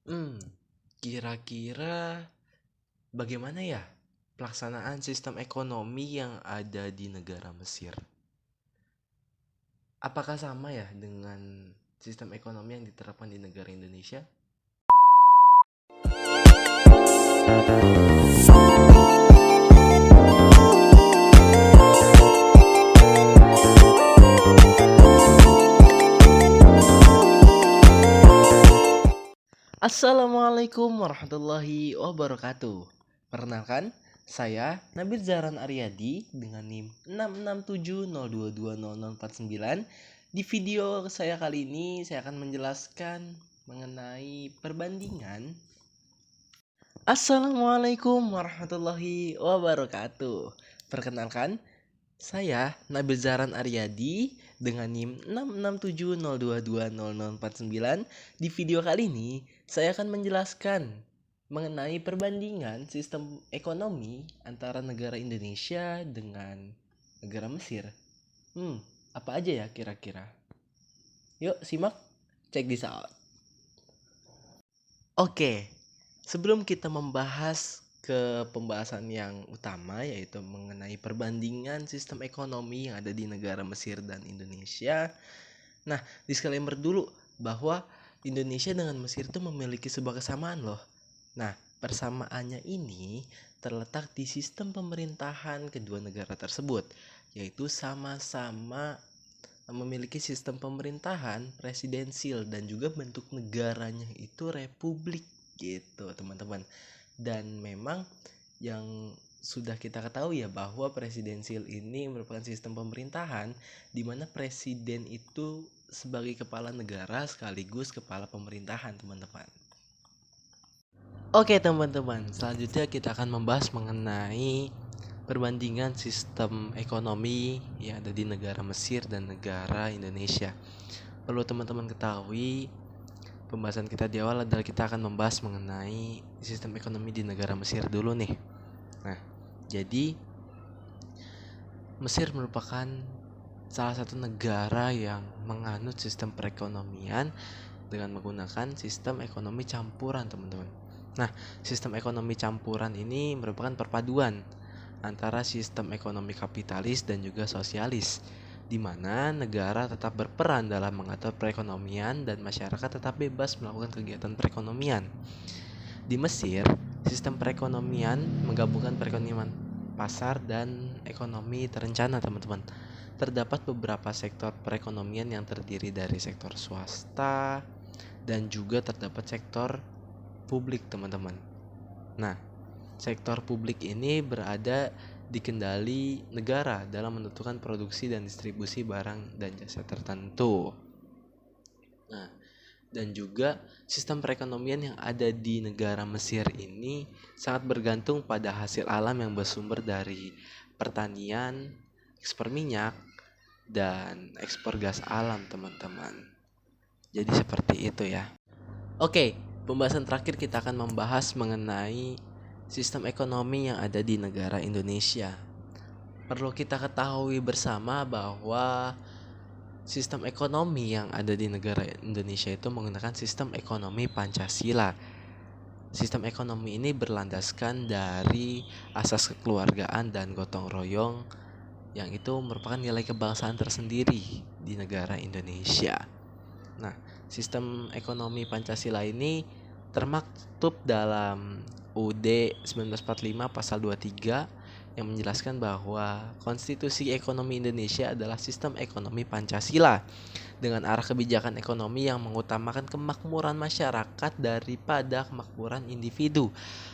Hmm, Kira-kira bagaimana ya pelaksanaan sistem ekonomi yang ada di negara Mesir? Apakah sama ya dengan sistem ekonomi yang diterapkan di negara Indonesia? Assalamualaikum warahmatullahi wabarakatuh. Perkenalkan, saya Nabil Zahran Aryadi dengan NIM 66702200049. Di video saya kali ini saya akan menjelaskan mengenai perbandingan. Assalamualaikum warahmatullahi wabarakatuh. Perkenalkan, saya Nabil Zahran Aryadi dengan NIM 66702200049. Di video kali ini saya akan menjelaskan mengenai perbandingan sistem ekonomi antara negara Indonesia dengan negara Mesir. Apa aja ya kira-kira? Yuk simak, check this out. Oke, sebelum kita membahas ke pembahasan yang utama, yaitu mengenai perbandingan sistem ekonomi yang ada di negara Mesir dan Indonesia. Nah, disclaimer dulu bahwa Indonesia dengan Mesir itu memiliki sebuah kesamaan loh. Nah, persamaannya ini terletak di sistem pemerintahan kedua negara tersebut, yaitu sama-sama memiliki sistem pemerintahan presidensil dan juga bentuk negaranya itu republik gitu teman-teman. Dan memang yang sudah kita ketahui ya bahwa presidensil ini merupakan sistem pemerintahan di mana presiden itu sebagai kepala negara sekaligus kepala pemerintahan teman-teman. Oke teman-teman, selanjutnya kita akan membahas mengenai perbandingan sistem ekonomi yang ada di negara Mesir dan negara Indonesia. Perlu teman-teman ketahui, pembahasan kita di awal adalah kita akan membahas mengenai sistem ekonomi di negara Mesir dulu nih. Nah, jadi Mesir merupakan salah satu negara yang menganut sistem perekonomian dengan menggunakan sistem ekonomi campuran teman-teman. Nah, sistem ekonomi campuran ini merupakan perpaduan antara sistem ekonomi kapitalis dan juga sosialis, di mana negara tetap berperan dalam mengatur perekonomian dan masyarakat tetap bebas melakukan kegiatan perekonomian. Di Mesir, sistem perekonomian menggabungkan perekonomian pasar dan ekonomi terencana, teman-teman. Terdapat beberapa sektor perekonomian yang terdiri dari sektor swasta dan juga terdapat sektor publik, teman-teman. Nah, sektor publik ini berada di kendali negara dalam menentukan produksi dan distribusi barang dan jasa tertentu. Nah, dan juga sistem perekonomian yang ada di negara Mesir ini sangat bergantung pada hasil alam yang bersumber dari pertanian, ekspor minyak, dan ekspor gas alam, teman-teman. Jadi seperti itu ya. Oke, pembahasan terakhir kita akan membahas mengenai sistem ekonomi yang ada di negara Indonesia. Perlu kita ketahui bersama bahwa sistem ekonomi yang ada di negara Indonesia itu menggunakan sistem ekonomi Pancasila. Sistem ekonomi ini berlandaskan dari asas kekeluargaan dan gotong royong yang itu merupakan nilai kebangsaan tersendiri di negara Indonesia. Nah, sistem ekonomi Pancasila ini termaktub dalam UUD 1945 pasal 23 yang menjelaskan bahwa konstitusi ekonomi Indonesia adalah sistem ekonomi Pancasila dengan arah kebijakan ekonomi yang mengutamakan kemakmuran masyarakat daripada kemakmuran individu.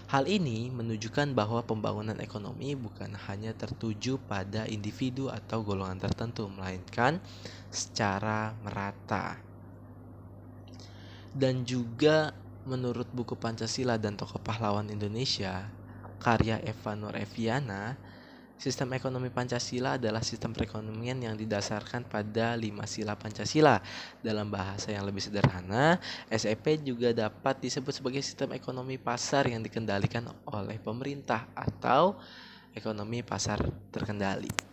Hal ini menunjukkan bahwa pembangunan ekonomi bukan hanya tertuju pada individu atau golongan tertentu, melainkan secara merata. Dan juga menurut buku Pancasila dan Tokoh Pahlawan Indonesia, karya Eva Nur Eviana, sistem ekonomi Pancasila adalah sistem perekonomian yang didasarkan pada 5 sila Pancasila. Dalam bahasa yang lebih sederhana, SEP juga dapat disebut sebagai sistem ekonomi pasar yang dikendalikan oleh pemerintah atau ekonomi pasar terkendali.